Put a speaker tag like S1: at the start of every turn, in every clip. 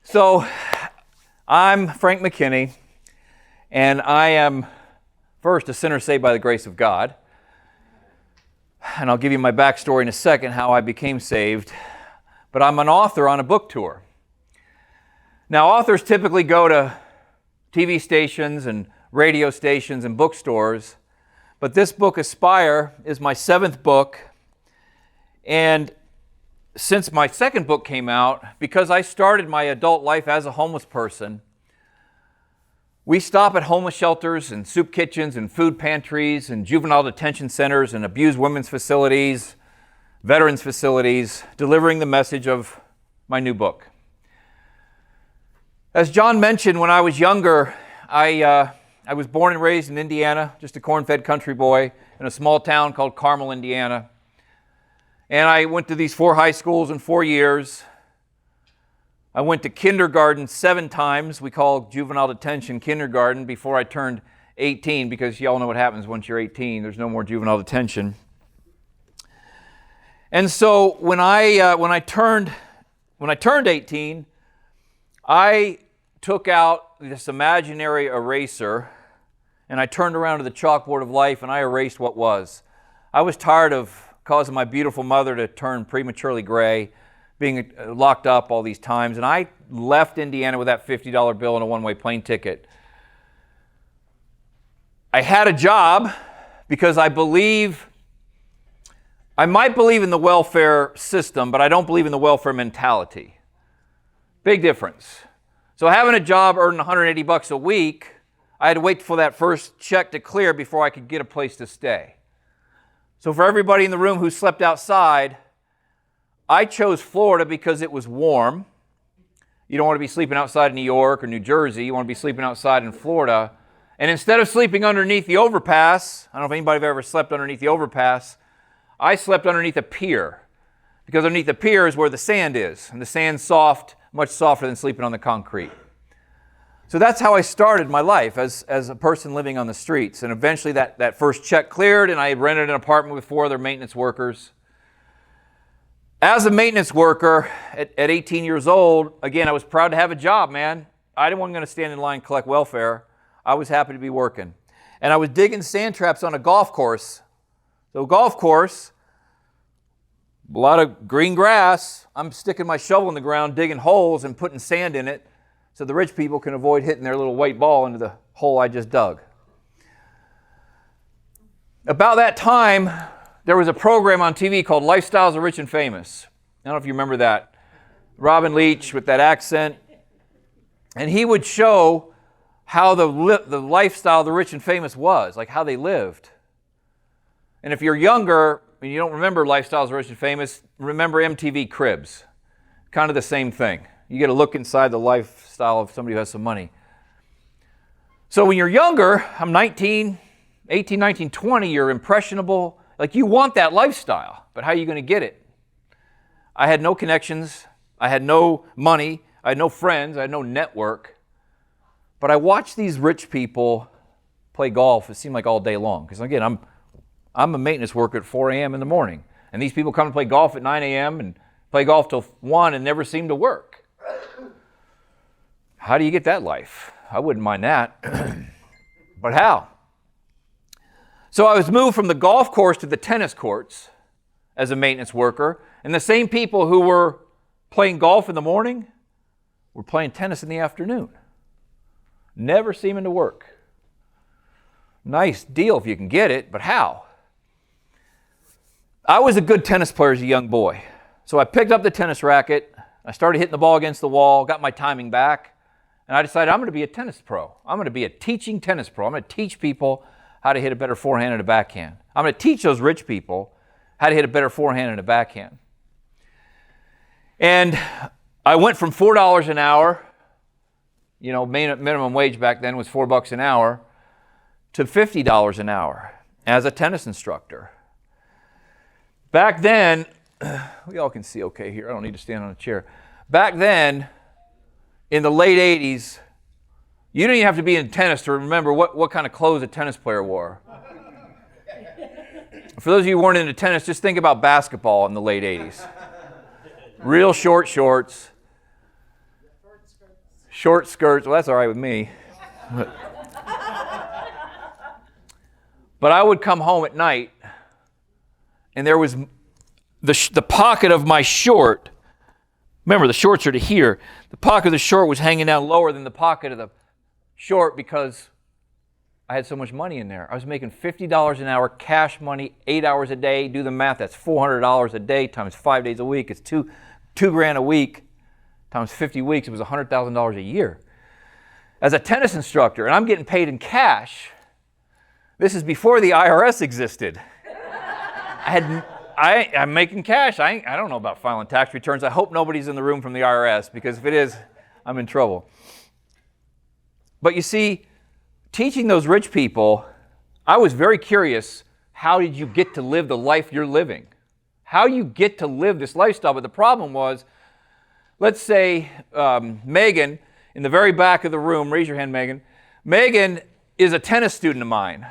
S1: So, I'm Frank McKinney, and I am first a sinner saved by the grace of God. And I'll give you my backstory in a second, how I became saved. But I'm an author on a book tour. Now, authors typically go to TV stations and radio stations and bookstores, but this book, Aspire, is my 7th book. And since my 2nd book came out, because I started my adult life as a homeless person, we stop at homeless shelters and soup kitchens and food pantries and juvenile detention centers and abused women's facilities, veterans facilities, delivering the message of my new book. As John mentioned, when I was younger, I was born and raised in Indiana, just a corn-fed country boy in a small town called Carmel, Indiana. And I went to these 4 high schools in 4 years. I went to kindergarten 7 times. We call juvenile detention kindergarten before I turned 18, because y'all know what happens once you're 18. There's no more juvenile detention. And so when I turned 18, I took out this imaginary eraser and I turned around to the chalkboard of life and I erased what was. I was tired of causing my beautiful mother to turn prematurely gray, being locked up all these times, and I left Indiana with that $50 bill and a one-way plane ticket. I had a job because I might believe in the welfare system, but I don't believe in the welfare mentality. Big difference. So having a job earning $180 a week, I had to wait for that first check to clear before I could get a place to stay. So for everybody in the room who slept outside, I chose Florida because it was warm. You don't want to be sleeping outside in New York or New Jersey. You want to be sleeping outside in Florida. And instead of sleeping underneath the overpass, I don't know if anybody ever slept underneath the overpass, I slept underneath a pier. Because underneath the pier is where the sand is. And the sand's soft, much softer than sleeping on the concrete. So that's how I started my life as a person living on the streets. And eventually that first check cleared and I rented an apartment with 4 other maintenance workers. As a maintenance worker at 18 years old, again, I was proud to have a job, man. I didn't want to stand in line and collect welfare. I was happy to be working. And I was digging sand traps on a golf course. So golf course, a lot of green grass. I'm sticking my shovel in the ground, digging holes and putting sand in it, so the rich people can avoid hitting their little white ball into the hole I just dug. About that time, there was a program on TV called Lifestyles of the Rich and Famous. I don't know if you remember that. Robin Leach with that accent. And he would show how the lifestyle of the rich and famous was, like how they lived. And if you're younger and you don't remember Lifestyles of the Rich and Famous, remember MTV Cribs. Kind of the same thing. You get a look inside the lifestyle of somebody who has some money. So when you're younger, I'm 18, 19, 20, you're impressionable. Like you want that lifestyle, but how are you going to get it? I had no connections. I had no money. I had no friends. I had no network. But I watched these rich people play golf, it seemed like all day long. Because again, I'm a maintenance worker at 4 a.m. in the morning. And these people come to play golf at 9 a.m. and play golf till 1 and never seem to work. How do you get that life? I wouldn't mind that. But how? So I was moved from the golf course to the tennis courts as a maintenance worker, and the same people who were playing golf in the morning were playing tennis in the afternoon. Never seeming to work. Nice deal if you can get it, but how? I was a good tennis player as a young boy. So I picked up the tennis racket, I started hitting the ball against the wall, got my timing back, and I decided I'm going to be a tennis pro. I'm going to be a teaching tennis pro. I'm going to teach people how to hit a better forehand and a backhand. I'm going to teach those rich people how to hit a better forehand and a backhand. And I went from $4 an hour, you know, minimum wage back then was $4 an hour, to $50 an hour as a tennis instructor. Back then, we all can see okay here. I don't need to stand on a chair. Back then, in the late 80s, you didn't even have to be in tennis to remember what kind of clothes a tennis player wore. For those of you who weren't into tennis, just think about basketball in the late 80s. Real short shorts. short skirts. Well, that's all right with me. But I would come home at night, and there was the pocket of my short. Remember, the shorts are to here. The pocket of the short was hanging down lower than the pocket of the short because I had so much money in there. I was making $50 an hour, cash money, 8 hours a day. Do the math, that's $400 a day times 5 days a week. It's two grand a week times 50 weeks. It was $100,000 a year. As a tennis instructor, and I'm getting paid in cash. This is before the IRS existed. I'm making cash. I don't know about filing tax returns. I hope nobody's in the room from the IRS, because if it is, I'm in trouble. But you see, teaching those rich people, I was very curious, how did you get to live the life you're living? How you get to live this lifestyle? But the problem was, let's say Megan, in the very back of the room, raise your hand, Megan. Megan is a tennis student of mine.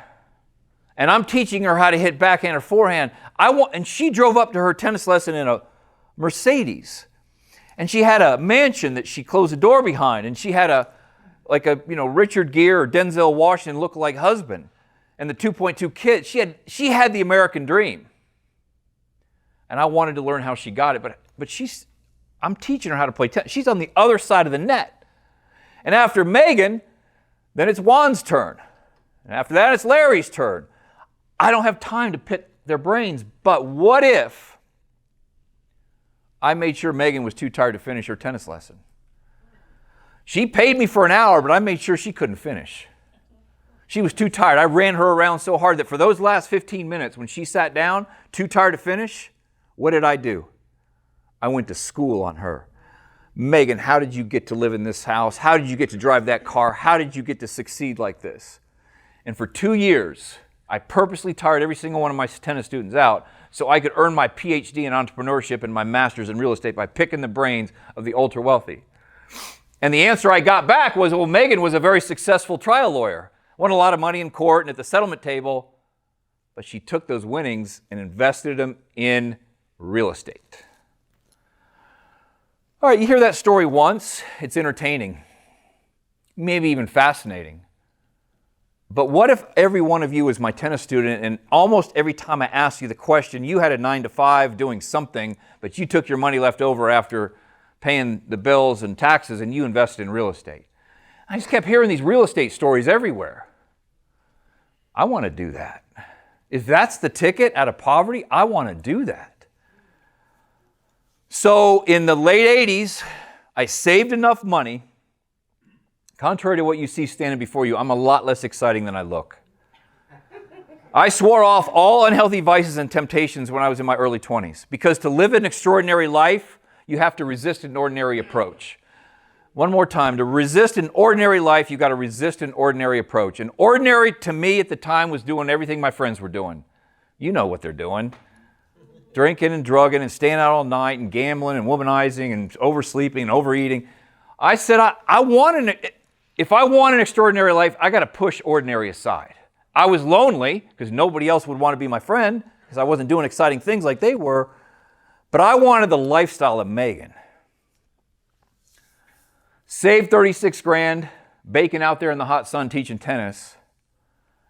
S1: And I'm teaching her how to hit backhand or forehand. And she drove up to her tennis lesson in a Mercedes. And she had a mansion that she closed the door behind. And she had a Richard Gere or Denzel Washington look-alike husband. And the 2.2 kids. She had the American dream. And I wanted to learn how she got it. But I'm teaching her how to play tennis. She's on the other side of the net. And after Megan, then it's Juan's turn. And after that, it's Larry's turn. I don't have time to pit their brains, but what if I made sure Megan was too tired to finish her tennis lesson? She paid me for an hour, but I made sure she couldn't finish. She was too tired. I ran her around so hard that for those last 15 minutes, when she sat down, too tired to finish, what did I do? I went to school on her. Megan, how did you get to live in this house? How did you get to drive that car? How did you get to succeed like this? And for 2 years, I purposely tired every single one of my tennis students out so I could earn my PhD in entrepreneurship and my master's in real estate by picking the brains of the ultra wealthy. And the answer I got back was, well, Megan was a very successful trial lawyer, won a lot of money in court and at the settlement table, but she took those winnings and invested them in real estate. All right, you hear that story once, it's entertaining, maybe even fascinating. But what if every one of you is my tennis student, and almost every time I asked you the question, you had a 9 to 5 doing something, but you took your money left over after paying the bills and taxes and you invested in real estate? I just kept hearing these real estate stories everywhere. I want to do that. If that's the ticket out of poverty, I want to do that. So in the late 80s, I saved enough money. Contrary to what you see standing before you, I'm a lot less exciting than I look. I swore off all unhealthy vices and temptations when I was in my early 20s, because to live an extraordinary life, you have to resist an ordinary approach. One more time, to resist an ordinary life, you've got to resist an ordinary approach. And ordinary to me at the time was doing everything my friends were doing. You know what they're doing. Drinking and drugging and staying out all night and gambling and womanizing and oversleeping and overeating. I said, if I want an extraordinary life, I got to push ordinary aside. I was lonely because nobody else would want to be my friend because I wasn't doing exciting things like they were. But I wanted the lifestyle of Megan. Saved 36 grand, baking out there in the hot sun teaching tennis,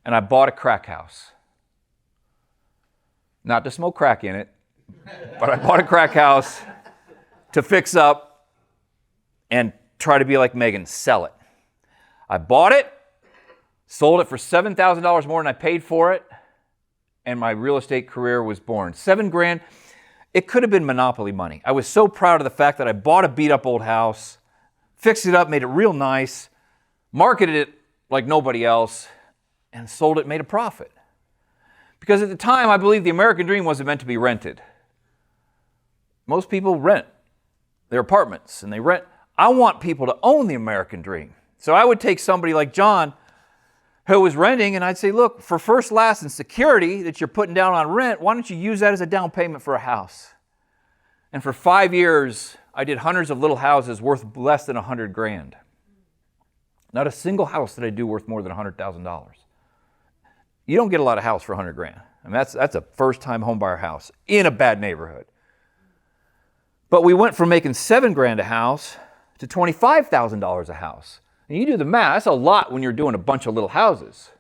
S1: and I bought a crack house. Not to smoke crack in it, but I bought a crack house to fix up and try to be like Megan, sell it. I bought it, sold it for $7,000 more than I paid for it, and my real estate career was born. $7 grand, it could have been monopoly money. I was so proud of the fact that I bought a beat-up old house, fixed it up, made it real nice, marketed it like nobody else, and sold it, made a profit. Because at the time, I believed the American dream wasn't meant to be rented. Most people rent their apartments, and they rent. I want people to own the American dream. So I would take somebody like John, who was renting, and I'd say, look, for first, last, and security that you're putting down on rent, why don't you use that as a down payment for a house? And for 5 years, I did hundreds of little houses worth less than 100 grand. Not a single house did I do worth more than $100,000. You don't get a lot of house for 100 grand. I mean, that's a first-time homebuyer house in a bad neighborhood. But we went from making $7 grand a house to $25,000 a house. And you do the math, that's a lot when you're doing a bunch of little houses.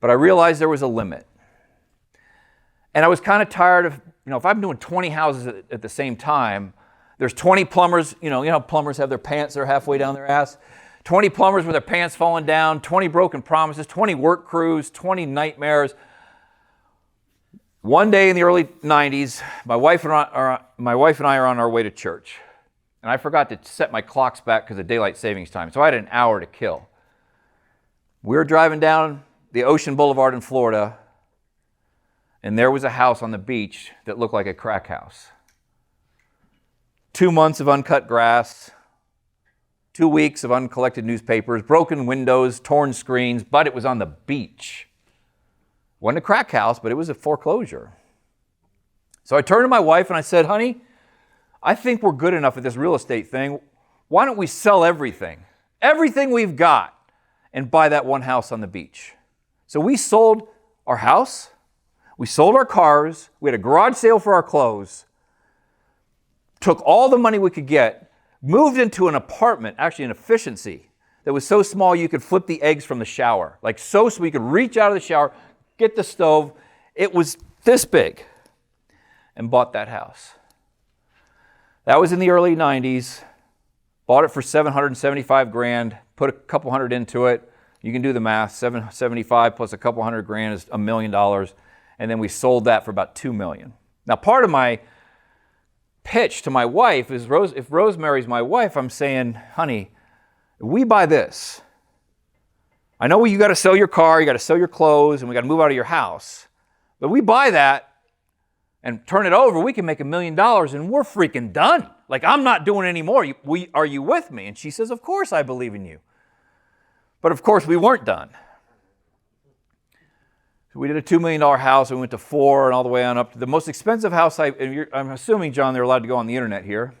S1: But I realized there was a limit. And I was kind of tired of, if I'm doing 20 houses at the same time, there's 20 plumbers, plumbers have their pants, they're halfway down their ass. 20 plumbers with their pants falling down, 20 broken promises, 20 work crews, 20 nightmares. One day in the early 90s, my wife and I are on our way to church. And I forgot to set my clocks back because of daylight savings time, so I had an hour to kill. We were driving down the Ocean Boulevard in Florida, and there was a house on the beach that looked like a crack house. 2 months of uncut grass, 2 weeks of uncollected newspapers, broken windows, torn screens, but it was on the beach. It wasn't a crack house, but it was a foreclosure. So I turned to my wife and I said, honey, I think we're good enough at this real estate thing. Why don't we sell everything we've got, and buy that one house on the beach? So we sold our house, we sold our cars, we had a garage sale for our clothes, took all the money we could get, moved into an apartment, actually an efficiency, that was so small you could flip the eggs from the shower. Like so you could reach out of the shower, get the stove. It was this big, and bought that house. That was in the early 90s. Bought it for $775,000, put a couple hundred into it. You can do the math. 775 plus a couple hundred grand is $1 million. And then we sold that for about $2 million. Now, part of my pitch to my wife is, if Rosemary's my wife, I'm saying, honey, if we buy this, I know you got to sell your car, you got to sell your clothes, and we got to move out of your house. But we buy that and turn it over, we can make $1 million and we're freaking done. Like, I'm not doing any more. Are you with me? And she says, of course I believe in you. But of course we weren't done. So we did a $2 million house, and we went to 4 and all the way on up to the most expensive house. I'm assuming, John, they're allowed to go on the internet here.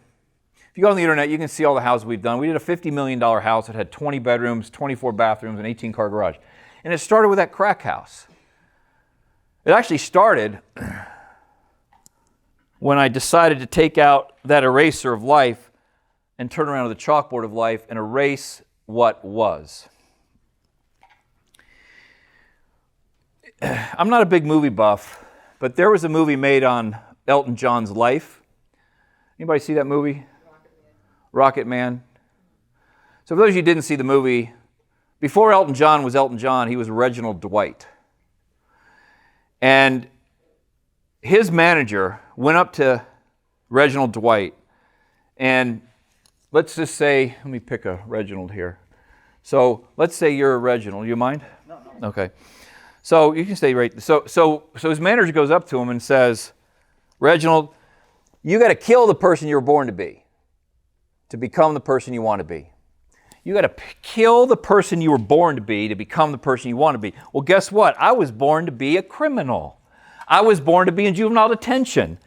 S1: If you go on the internet, you can see all the houses we've done. We did a $50 million house that had 20 bedrooms, 24 bathrooms, and 18-car garage. And it started with that crack house. It actually started when I decided to take out that eraser of life and turn around to the chalkboard of life and erase what was. I'm not a big movie buff, but there was a movie made on Elton John's life. Anybody see that movie? Rocket Man. So for those of you who didn't see the movie, before Elton John was Elton John, he was Reginald Dwight. And his manager went up to Reginald Dwight, and let's just say, let me pick a Reginald here. So let's say you're a Reginald. You mind? No. Okay. So you can stay right. So his manager goes up to him and says, Reginald, you got to kill the person you were born to become the person you want to be. You got to kill the person you were born to become the person you want to be. Well, guess what? I was born to be a criminal. I was born to be in juvenile detention.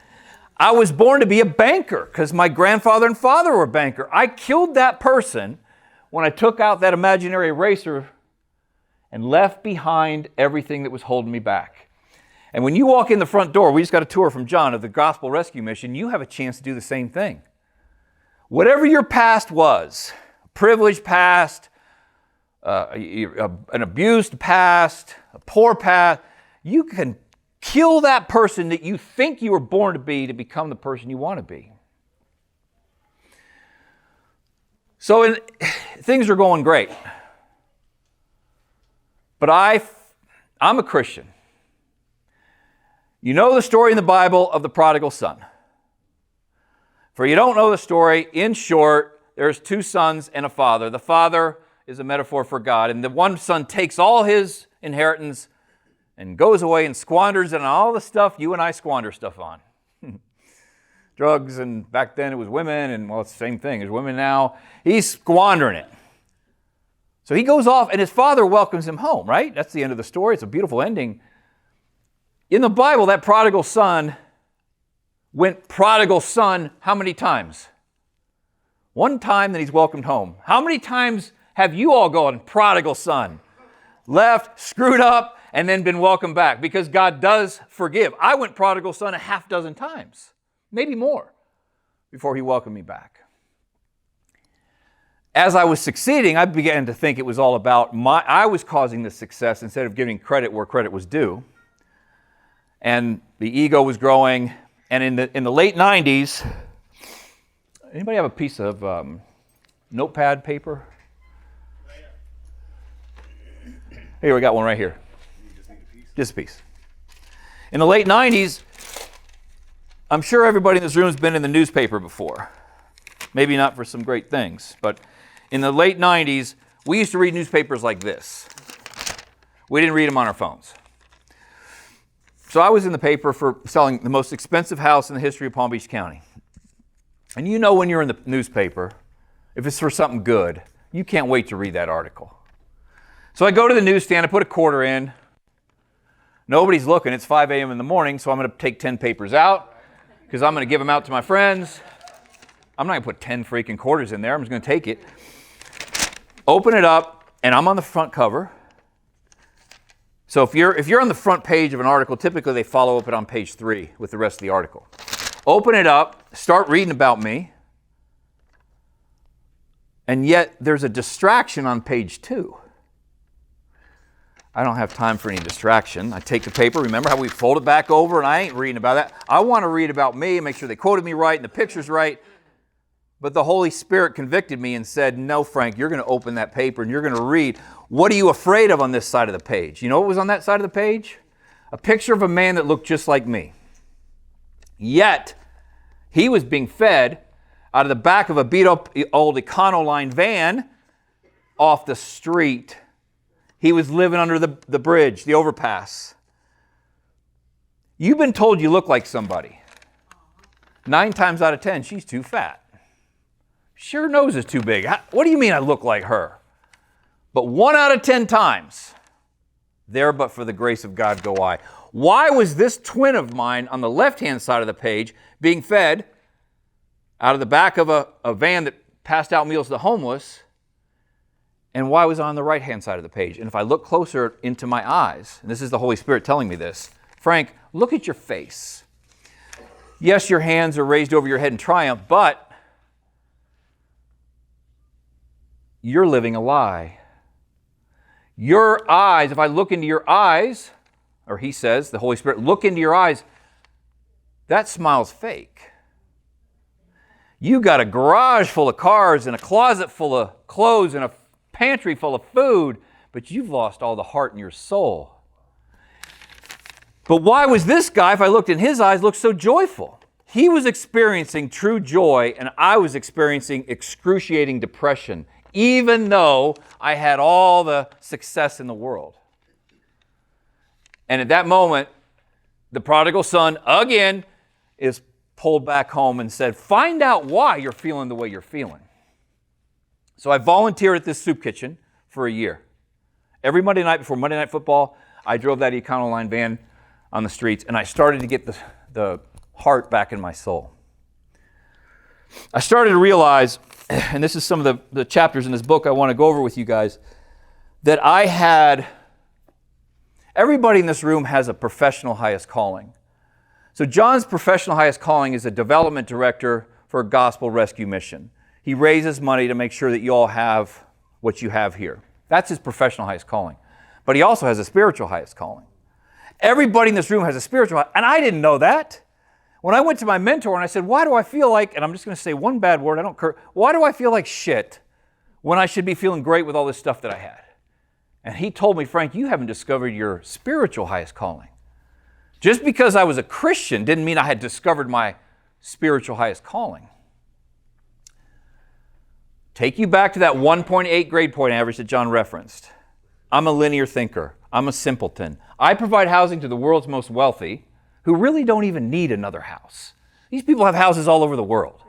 S1: I was born to be a banker because my grandfather and father were a banker. I killed that person when I took out that imaginary eraser and left behind everything that was holding me back. And when you walk in the front door, we just got a tour from John of the Gospel Rescue Mission, you have a chance to do the same thing. Whatever your past was, a privileged past, an abused past, a poor past, you can kill that person that you think you were born to become the person you want to be. So things are going great. But I'm a Christian. You know the story in the Bible of the prodigal son. For you don't know the story, in short, there's 2 sons and a father. The father is a metaphor for God, and the one son takes all his inheritance and goes away and squanders it on all the stuff you and I squander stuff on. Drugs, and back then it was women, and well, it's the same thing as women now. He's squandering it. So he goes off, and his father welcomes him home, right? That's the end of the story. It's a beautiful ending. In the Bible, that prodigal son went prodigal son how many times? One time that he's welcomed home. How many times have you all gone prodigal son? Left, screwed up, and then been welcomed back, because God does forgive. I went prodigal son a half dozen times, maybe more, before he welcomed me back. as I was succeeding, I began to think it was all about I was causing the success instead of giving credit where credit was due. And the ego was growing. And in the late 90s, anybody have a piece of notepad paper? Here, we got one right here. Just a piece. In the late 90s, I'm sure everybody in this room has been in the newspaper before. Maybe not for some great things, but in the late 90s, we used to read newspapers like this. We didn't read them on our phones. So I was in the paper for selling the most expensive house in the history of Palm Beach County. And you know when you're in the newspaper, if it's for something good, you can't wait to read that article. So I go to the newsstand, I put a quarter in. Nobody's looking, it's 5 a.m. in the morning, so I'm going to take 10 papers out because I'm going to give them out to my friends. I'm not going to put 10 freaking quarters in there, I'm just going to take it. Open it up, and I'm on the front cover. So if you're on the front page of an article, typically they follow up it on page 3 with the rest of the article. Open it up, start reading about me, and yet there's a distraction on page 2. I don't have time for any distraction. I take the paper, remember how we fold it back over, and I ain't reading about that. I want to read about me and make sure they quoted me right and the picture's right. But the Holy Spirit convicted me and said, no, Frank, you're going to open that paper and you're going to read. What are you afraid of on this side of the page? You know what was on that side of the page? A picture of a man that looked just like me. Yet, he was being fed out of the back of a beat-up old Econoline van off the street. He was living under the bridge, the overpass. You've been told you look like somebody. 9 times out of 10, she's too fat. Sure, nose is too big. What do you mean I look like her? But 1 out of 10 times, there but for the grace of God go I. Why was this twin of mine on the left-hand side of the page being fed out of the back of a van that passed out meals to the homeless? And why was it on the right-hand side of the page? And if I look closer into my eyes, and this is the Holy Spirit telling me this, Frank, look at your face. Yes, your hands are raised over your head in triumph, but you're living a lie. Your eyes, if I look into your eyes, or he says, the Holy Spirit, look into your eyes, that smile's fake. You got a garage full of cars and a closet full of clothes and a pantry full of food, but you've lost all the heart in your soul. But why was this guy, if I looked in his eyes, look so joyful? He was experiencing true joy, and I was experiencing excruciating depression, even though I had all the success in the world. And at that moment, the prodigal son, again, is pulled back home and said, find out why you're feeling the way you're feeling. So I volunteered at this soup kitchen for a year. Every Monday night before Monday Night Football, I drove that Econoline van on the streets, and I started to get the heart back in my soul. I started to realize, and this is some of the chapters in this book I want to go over with you guys, that everybody in this room has a professional highest calling. So John's professional highest calling is a development director for a gospel rescue mission. He raises money to make sure that you all have what you have here. That's his professional highest calling. But he also has a spiritual highest calling. Everybody in this room has a spiritual, and I didn't know that. When I went to my mentor and I said, why do I feel like, and I'm just going to say one bad word, I don't care, why do I feel like shit when I should be feeling great with all this stuff that I had? And he told me, Frank, you haven't discovered your spiritual highest calling. Just because I was a Christian didn't mean I had discovered my spiritual highest calling. Take you back to that 1.8 grade point average that John referenced. I'm a linear thinker. I'm a simpleton. I provide housing to the world's most wealthy who really don't even need another house. These people have houses all over the world.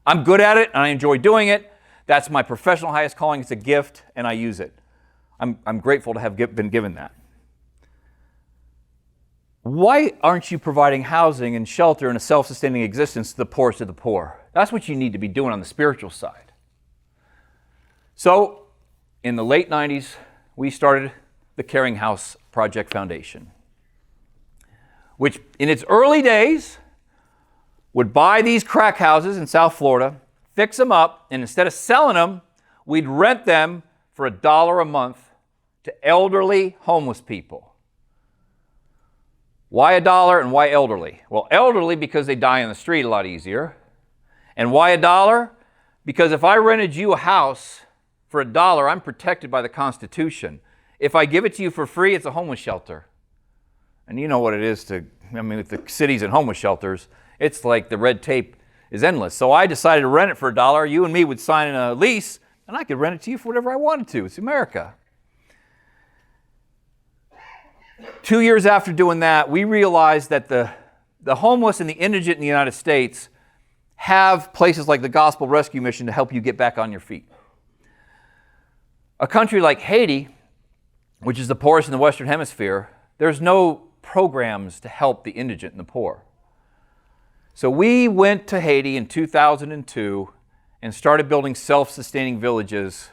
S1: I'm good at it and I enjoy doing it. That's my professional highest calling. It's a gift and I use it. I'm grateful to have been given that. Why aren't you providing housing and shelter and a self-sustaining existence to the poorest of the poor? That's what you need to be doing on the spiritual side. So, in the late 90s, we started the Caring House Project Foundation, which in its early days would buy these crack houses in South Florida, fix them up, and instead of selling them we'd rent them for $1 a month to elderly homeless people. Why $1 and why elderly? Well, elderly because they die in the street a lot easier. And why $1? Because if I rented you a house for $1, I'm protected by the Constitution. If I give it to you for free, it's a homeless shelter. And you know what it is with the cities and homeless shelters, it's like the red tape is endless. So I decided to rent it for $1. You and me would sign a lease, and I could rent it to you for whatever I wanted to. It's America. 2 years after doing that, we realized that the homeless and the indigent in the United States have places like the Gospel Rescue Mission to help you get back on your feet. A country like Haiti, which is the poorest in the Western Hemisphere, there's no programs to help the indigent and the poor. So we went to Haiti in 2002 and started building self-sustaining villages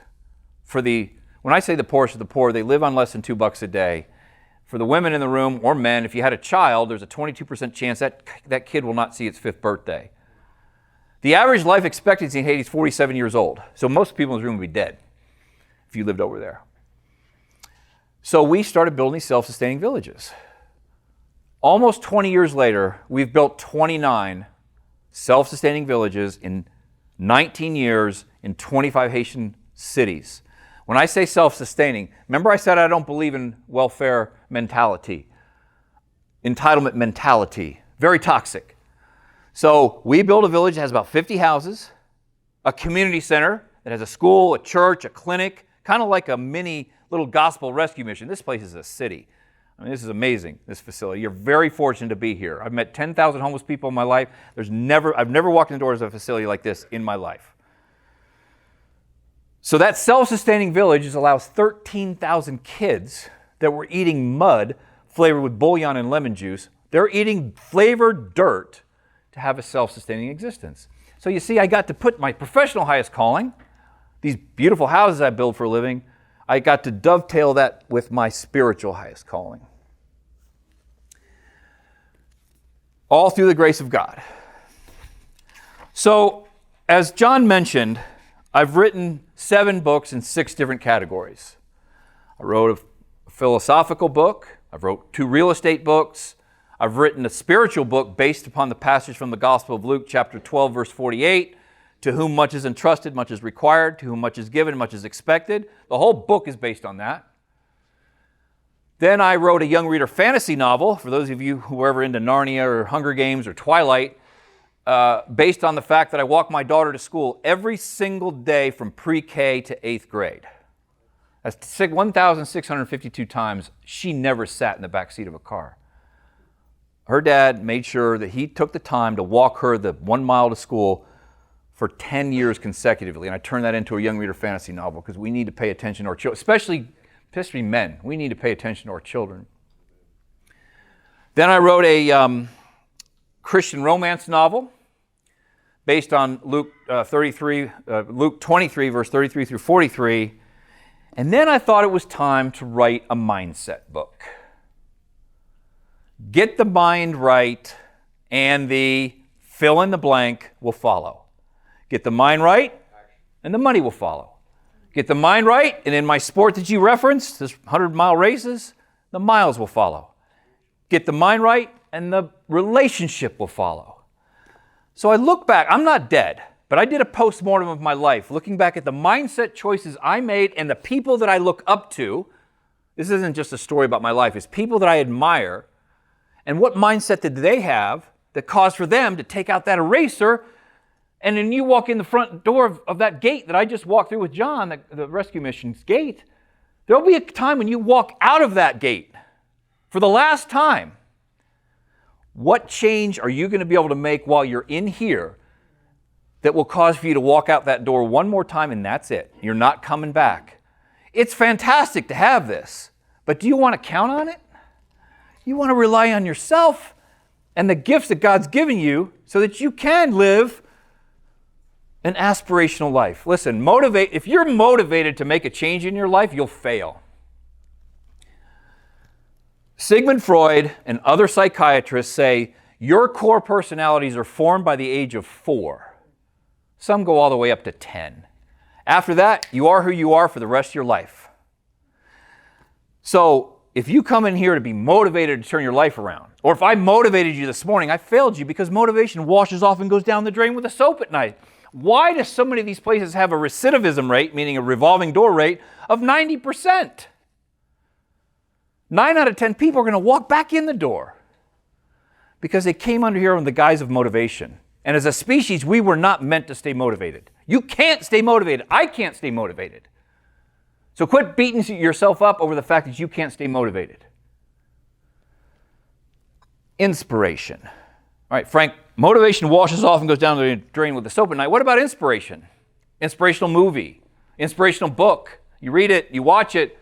S1: for when I say the poorest of the poor, they live on less than $2 a day. For the women in the room, or men, if you had a child, there's a 22% chance that kid will not see its 5th birthday. The average life expectancy in Haiti is 47 years old. So most people in this room would be dead if you lived over there. So we started building these self-sustaining villages. Almost 20 years later, we've built 29 self-sustaining villages in 19 years in 25 Haitian cities. When I say self-sustaining, remember I said I don't believe in welfare mentality, entitlement mentality, very toxic. So we built a village that has about 50 houses, a community center that has a school, a church, a clinic, kind of like a mini little gospel rescue mission. This place is a city. I mean, this is amazing, this facility. You're very fortunate to be here. I've met 10,000 homeless people in my life. I've never walked in the doors of a facility like this in my life. So that self-sustaining village allows 13,000 kids that were eating mud flavored with bouillon and lemon juice. They're eating flavored dirt to have a self-sustaining existence. So you see, I got to put my professional highest calling, these beautiful houses I build for a living, I got to dovetail that with my spiritual highest calling. All through the grace of God. So, as John mentioned, I've written 7 books in 6 different categories. I wrote a philosophical book. I've wrote 2 real estate books. I've written a spiritual book based upon the passage from the Gospel of Luke, chapter 12, verse 48. To whom much is entrusted, much is required. To whom much is given, much is expected. The whole book is based on that. Then I wrote a young reader fantasy novel, for those of you who are ever into Narnia or Hunger Games or Twilight, based on the fact that I walk my daughter to school every single day from pre-K to 8th grade. That's 1,652 times she never sat in the back seat of a car. Her dad made sure that he took the time to walk her the 1 mile to school for 10 years consecutively. And I turned that into a young reader fantasy novel because we need to pay attention to our children, especially men. We need to pay attention to our children. Then I wrote a Christian romance novel based on Luke 23, verse 33 through 43. And then I thought it was time to write a mindset book. Get the mind right, and the fill in the blank will follow. Get the mind right, and the money will follow. Get the mind right, and in my sport that you referenced, this 100-mile races, the miles will follow. Get the mind right, and the relationship will follow. So I look back, I'm not dead, but I did a postmortem of my life, looking back at the mindset choices I made and the people that I look up to. This isn't just a story about my life, it's people that I admire. And what mindset did they have that caused for them to take out that eraser? And then you walk in the front door of that gate that I just walked through with John, the rescue mission's gate. There'll be a time when you walk out of that gate for the last time. What change are you going to be able to make while you're in here that will cause for you to walk out that door one more time and that's it? You're not coming back. It's fantastic to have this, but do you want to count on it? You want to rely on yourself and the gifts that God's given you so that you can live an aspirational life. Listen, if you're motivated to make a change in your life, you'll fail. Sigmund Freud and other psychiatrists say your core personalities are formed by the age of 4. Some go all the way up to 10. After that, you are who you are for the rest of your life. So if you come in here to be motivated to turn your life around, or if I motivated you this morning, I failed you because motivation washes off and goes down the drain with a soap at night. Why do so many of these places have a recidivism rate, meaning a revolving door rate, of 90%? 9 out of 10 people are going to walk back in the door because they came under here under the guise of motivation. And as a species, we were not meant to stay motivated. You can't stay motivated. I can't stay motivated. So quit beating yourself up over the fact that you can't stay motivated. Inspiration. All right, Frank, motivation washes off and goes down the drain with the soap at night. What about inspiration? Inspirational movie, inspirational book. You read it, you watch it,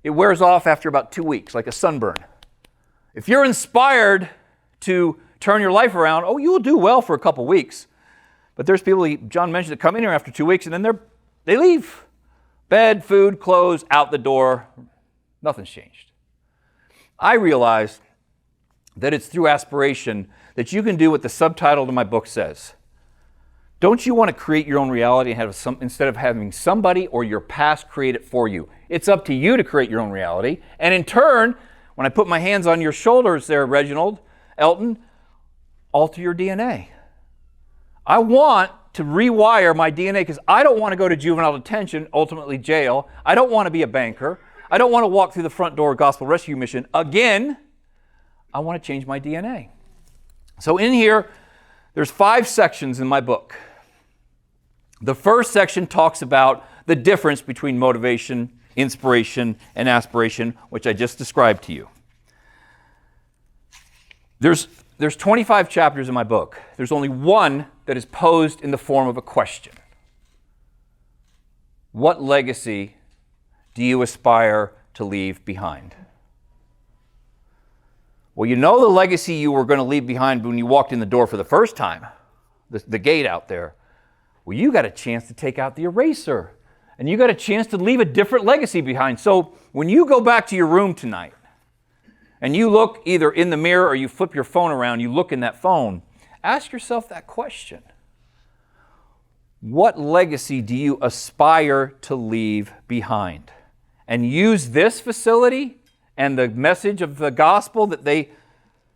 S1: it wears off after about 2 weeks, like a sunburn. If you're inspired to turn your life around, oh, you'll do well for a couple weeks. But there's people, John mentioned, that come in here after 2 weeks and then they leave. Bed, food, clothes, out the door. Nothing's changed. I realized that it's through aspiration that you can do what the subtitle to my book says. Don't you want to create your own reality and instead of having somebody or your past create it for you? It's up to you to create your own reality. And in turn, when I put my hands on your shoulders there, Reginald, Elton, alter your DNA. I want to rewire my DNA because I don't want to go to juvenile detention, ultimately jail. I don't want to be a banker. I don't want to walk through the front door of Gospel Rescue Mission again. I want to change my DNA. So in here, there's 5 sections in my book. The first section talks about the difference between motivation, inspiration, and aspiration, which I just described to you. There's 25 chapters in my book. There's only one that is posed in the form of a question. What legacy do you aspire to leave behind? Well, you know the legacy you were going to leave behind when you walked in the door for the first time, the gate out there. Well, you got a chance to take out the eraser, and you got a chance to leave a different legacy behind. So when you go back to your room tonight, and you look either in the mirror or you flip your phone around, you look in that phone, ask yourself that question. What legacy do you aspire to leave behind? And use this facility and the message of the gospel that they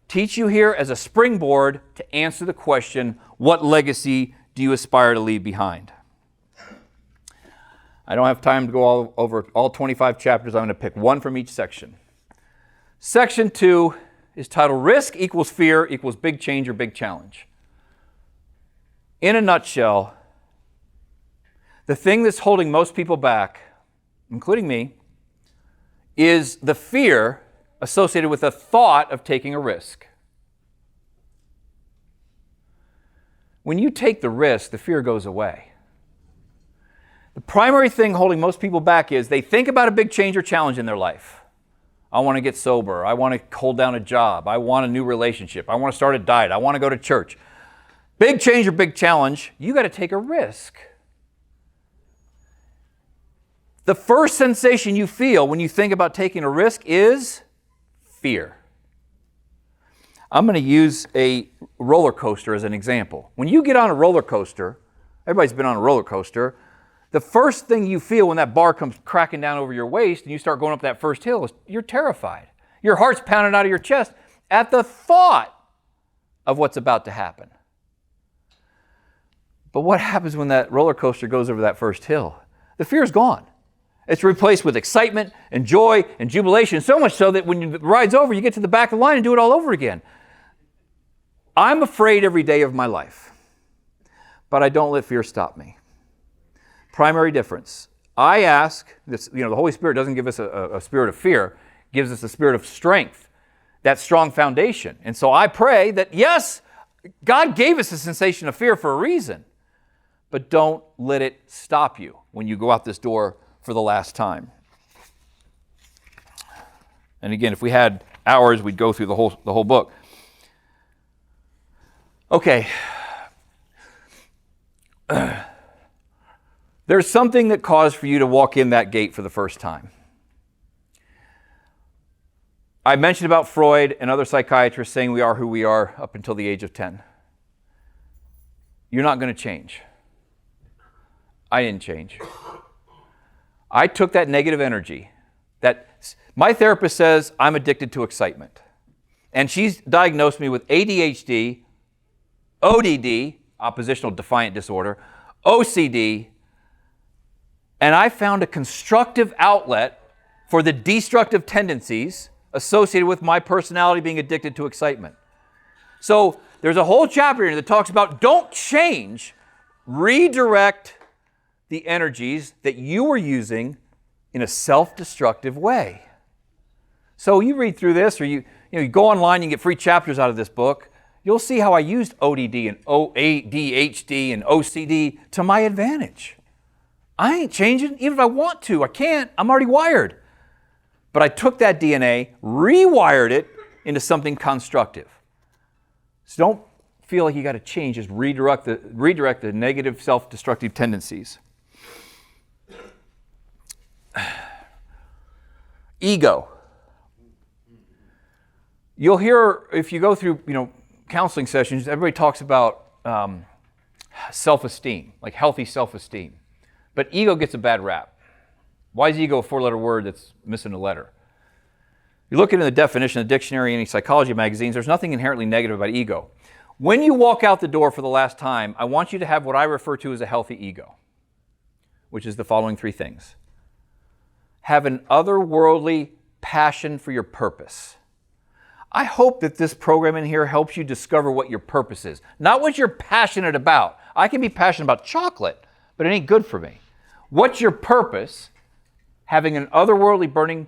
S1: teach you here as a springboard to answer the question, what legacy do you aspire to leave behind? I don't have time to go over all 25 chapters. I'm going to pick one from each section. Section 2 is titled Risk equals Fear equals Big Change or Big Challenge. In a nutshell, the thing that's holding most people back, including me, is the fear associated with the thought of taking a risk. When you take the risk, the fear goes away. The primary thing holding most people back is they think about a big change or challenge in their life. I want to get sober. I want to hold down a job. I want a new relationship. I want to start a diet. I want to go to church. Big change or big challenge, you got to take a risk. The first sensation you feel when you think about taking a risk is fear. I'm going to use a roller coaster as an example. When you get on a roller coaster, everybody's been on a roller coaster, the first thing you feel when that bar comes cracking down over your waist and you start going up that first hill is you're terrified. Your heart's pounding out of your chest at the thought of what's about to happen. But what happens when that roller coaster goes over that first hill? The fear is gone. It's replaced with excitement and joy and jubilation, so much so that when the ride's over, you get to the back of the line and do it all over again. I'm afraid every day of my life, but I don't let fear stop me. Primary difference. I ask, the Holy Spirit doesn't give us a spirit of fear, gives us a spirit of strength, that strong foundation. And so I pray that, yes, God gave us a sensation of fear for a reason, but don't let it stop you when you go out this door for the last time. And again, if we had hours, we'd go through the whole book. Okay. There's something that caused for you to walk in that gate for the first time. I mentioned about Freud and other psychiatrists saying we are who we are up until the age of 10. You're not going to change. I didn't change. I took that negative energy. That my therapist says I'm addicted to excitement. And she's diagnosed me with ADHD, ODD, oppositional defiant disorder, OCD, and I found a constructive outlet for the destructive tendencies associated with my personality being addicted to excitement. So there's a whole chapter here that talks about don't change, redirect the energies that you are using in a self-destructive way. So you read through this, or you go online, you get free chapters out of this book. You'll see how I used ODD and ADHD and OCD to my advantage. I ain't changing, even if I want to. I can't. I'm already wired. But I took that DNA, rewired it into something constructive. So don't feel like you got to change. Just redirect the negative self-destructive tendencies. Ego. You'll hear, if you go through, counseling sessions, everybody talks about self-esteem, like healthy self-esteem. But ego gets a bad rap. Why is ego a four-letter word that's missing a letter? You look into the definition of the dictionary, any psychology magazines, there's nothing inherently negative about ego. When you walk out the door for the last time, I want you to have what I refer to as a healthy ego, which is the following three things. Have an otherworldly passion for your purpose. I hope that this program in here helps you discover what your purpose is, not what you're passionate about. I can be passionate about chocolate, but it ain't good for me. What's your purpose? Having an otherworldly burning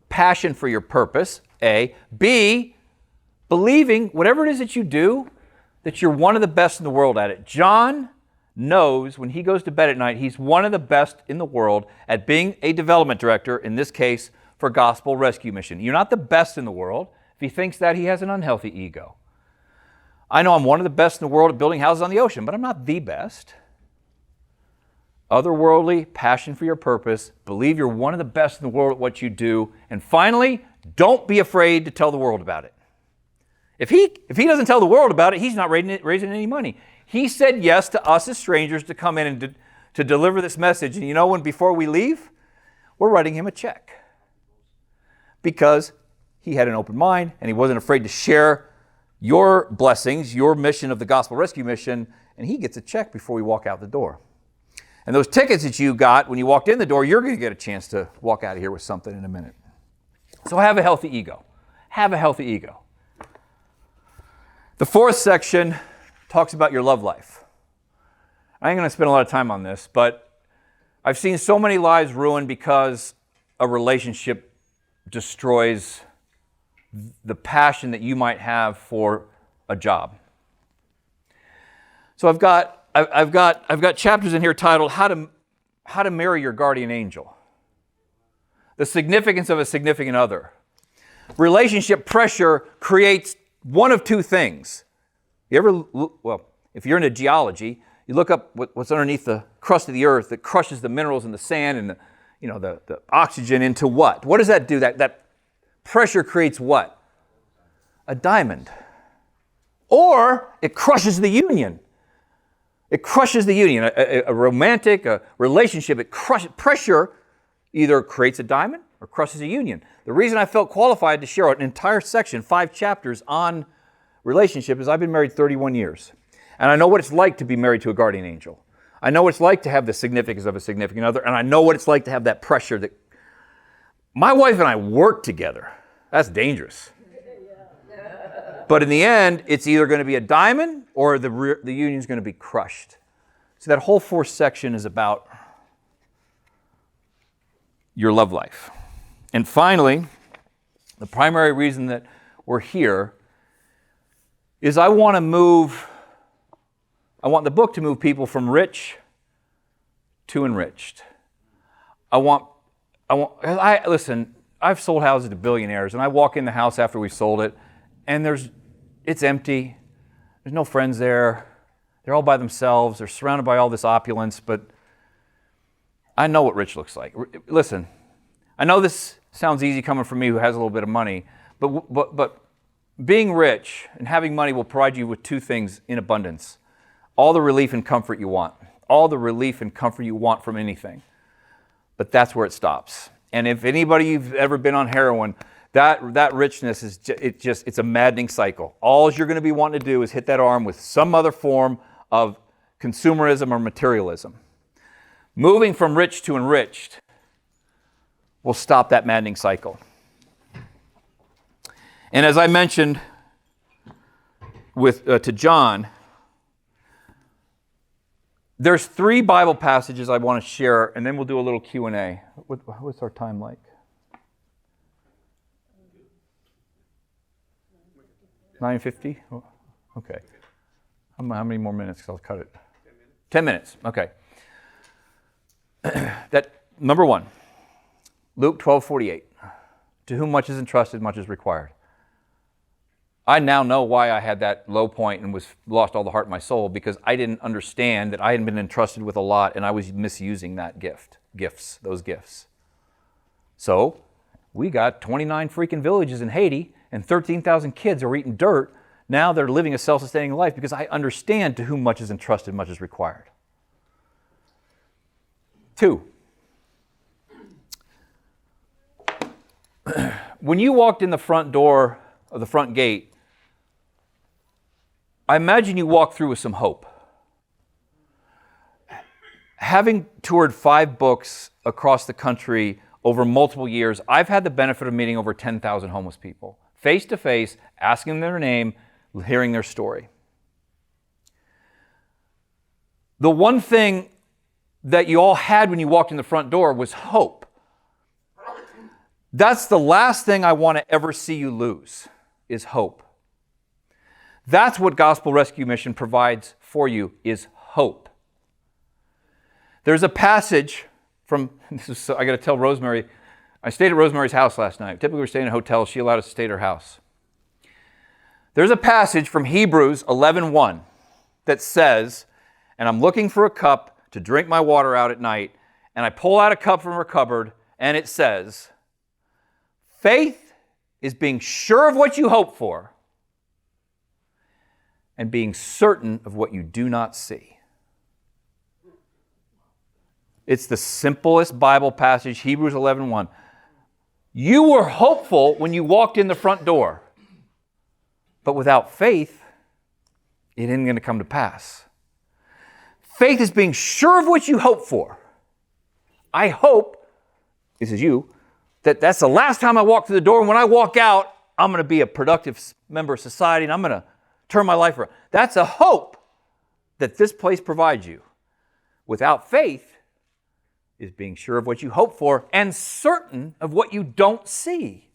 S1: passion for your purpose, A. B, believing whatever it is that you do, that you're one of the best in the world at it. John knows when he goes to bed at night, he's one of the best in the world at being a development director, in this case, for Gospel Rescue Mission. You're not the best in the world. If he thinks that, he has an unhealthy ego. I know I'm one of the best in the world at building houses on the ocean, but I'm not the best. Otherworldly, passion for your purpose, believe you're one of the best in the world at what you do, and finally, don't be afraid to tell the world about it. If he doesn't tell the world about it, he's not raising any money. He said yes to us as strangers to come in and to deliver this message, and when before we leave, we're writing him a check. Because he had an open mind, and he wasn't afraid to share your blessings, your mission of the Gospel Rescue Mission, and he gets a check before we walk out the door. And those tickets that you got when you walked in the door, you're going to get a chance to walk out of here with something in a minute. So have a healthy ego. Have a healthy ego. The fourth section talks about your love life. I ain't going to spend a lot of time on this, but I've seen so many lives ruined because a relationship destroys the passion that you might have for a job. So I've got chapters in here titled How to Marry Your Guardian Angel. The significance of a significant other. Relationship pressure creates one of two things. If you're into geology, you look up what's underneath the crust of the earth that crushes the minerals in the sand and the oxygen into what? What does that do? That pressure creates what? A diamond. Or it crushes the union. It crushes the union. A romantic relationship, pressure either creates a diamond or crushes a union. The reason I felt qualified to share an entire section, 5 chapters on relationship, is I've been married 31 years. And I know what it's like to be married to a guardian angel. I know what it's like to have the significance of a significant other, and I know what it's like to have that pressure that... My wife and I work together. That's dangerous. But in the end, it's either going to be a diamond or the union's going to be crushed. So that whole 4th section is about your love life. And finally, the primary reason that we're here is I want the book to move people from rich to enriched. Listen, I've sold houses to billionaires, and I walk in the house after we've sold it, and it's empty. There's no friends there. They're all by themselves. They're surrounded by all this opulence, but I know what rich looks like. Listen, I know this sounds easy coming from me who has a little bit of money, but being rich and having money will provide you with 2 things in abundance. All the relief and comfort you want. all the relief and comfort you want from anything. But that's where it stops. And if anybody you've ever been on heroin, that richness is it's a maddening cycle. All you're going to be wanting to do is hit that arm with some other form of consumerism or materialism. Moving from rich to enriched will stop that maddening cycle. And as I mentioned to John, there's 3 Bible passages I want to share, and then we'll do a little Q&A. What's our time like? 9:50? Okay. How many more minutes? I'll cut it. 10 minutes. Okay. Number 1, Luke 12:48. To whom much is entrusted, much is required. I now know why I had that low point and lost all the heart in my soul, because I didn't understand that I hadn't been entrusted with a lot and I was misusing those gifts. So we got 29 freaking villages in Haiti and 13,000 kids are eating dirt. Now they're living a self-sustaining life because I understand to whom much is entrusted, much is required. 2, when you walked in the front door of the front gate, I imagine you walked through with some hope. Having toured 5 books across the country over multiple years, I've had the benefit of meeting over 10,000 homeless people, face to face, asking them their name, hearing their story. The one thing that you all had when you walked in the front door was hope. That's the last thing I want to ever see you lose, is hope. That's what Gospel Rescue Mission provides for you, is hope. There's a passage from, I got to tell Rosemary, I stayed at Rosemary's house last night. Typically we're staying in a hotel. She allowed us to stay at her house. There's a passage from Hebrews 11:1 that says, and I'm looking for a cup to drink my water out at night, and I pull out a cup from her cupboard, and it says, faith is being sure of what you hope for and being certain of what you do not see. It's the simplest Bible passage, Hebrews 11:1. You were hopeful when you walked in the front door, but without faith, it isn't going to come to pass. Faith is being sure of what you hope for. I hope, this is you, that's the last time I walk through the door, and when I walk out, I'm going to be a productive member of society, and I'm going to turn my life around. That's a hope that this place provides you. Without faith is being sure of what you hope for and certain of what you don't see.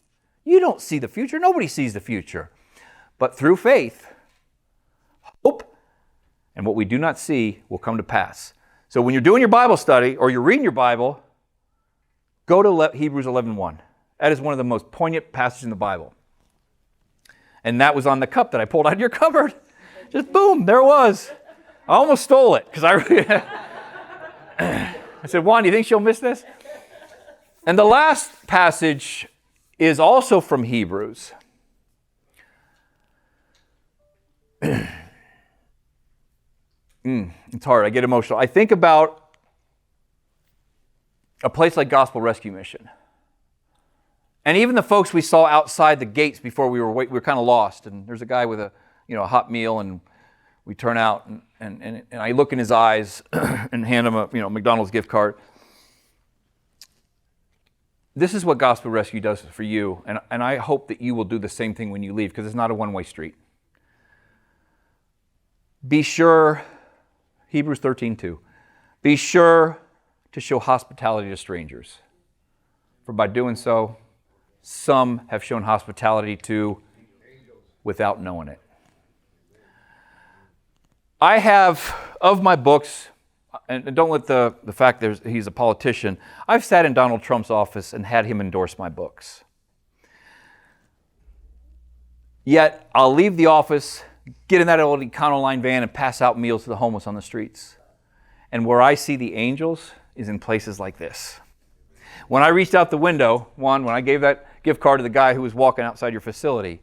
S1: You don't see the future. Nobody sees the future. But through faith, hope, and what we do not see will come to pass. So when you're doing your Bible study or you're reading your Bible, go to Hebrews 11:1. That is one of the most poignant passages in the Bible. And that was on the cup that I pulled out of your cupboard. Just boom, there it was. I almost stole it because I said, Juan, do you think she'll miss this? And the last passage is also from Hebrews. It's hard. I get emotional. I think about a place like Gospel Rescue Mission. And even the folks we saw outside the gates before we were kind of lost. And there's a guy with a hot meal, and we turn out, and I look in his eyes and hand him a McDonald's gift card. This is what Gospel Rescue does for you, and I hope that you will do the same thing when you leave, because it's not a one-way street. Be sure, Hebrews 13:2, be sure to show hospitality to strangers, for by doing so, some have shown hospitality to without knowing it. I have, of my books, and don't let the fact that he's a politician, I've sat in Donald Trump's office and had him endorse my books. Yet, I'll leave the office, get in that old Econoline van and pass out meals to the homeless on the streets. And where I see the angels is in places like this. When I reached out the window, when I gave that gift card to the guy who was walking outside your facility,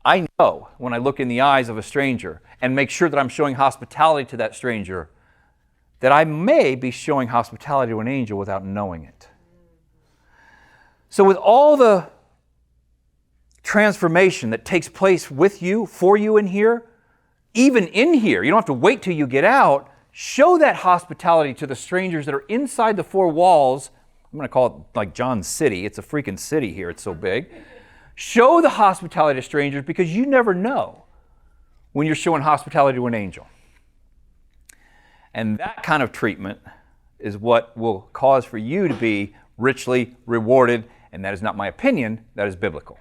S1: I know when I look in the eyes of a stranger and make sure that I'm showing hospitality to that stranger, that I may be showing hospitality to an angel without knowing it. So with all the transformation that takes place with you, for you in here, even in here, you don't have to wait till you get out, show that hospitality to the strangers that are inside the four walls. I'm going to call it like John's city. It's a freaking city here. It's so big. Show the hospitality to strangers because you never know when you're showing hospitality to an angel. And that kind of treatment is what will cause for you to be richly rewarded. And that is not my opinion. That is biblical.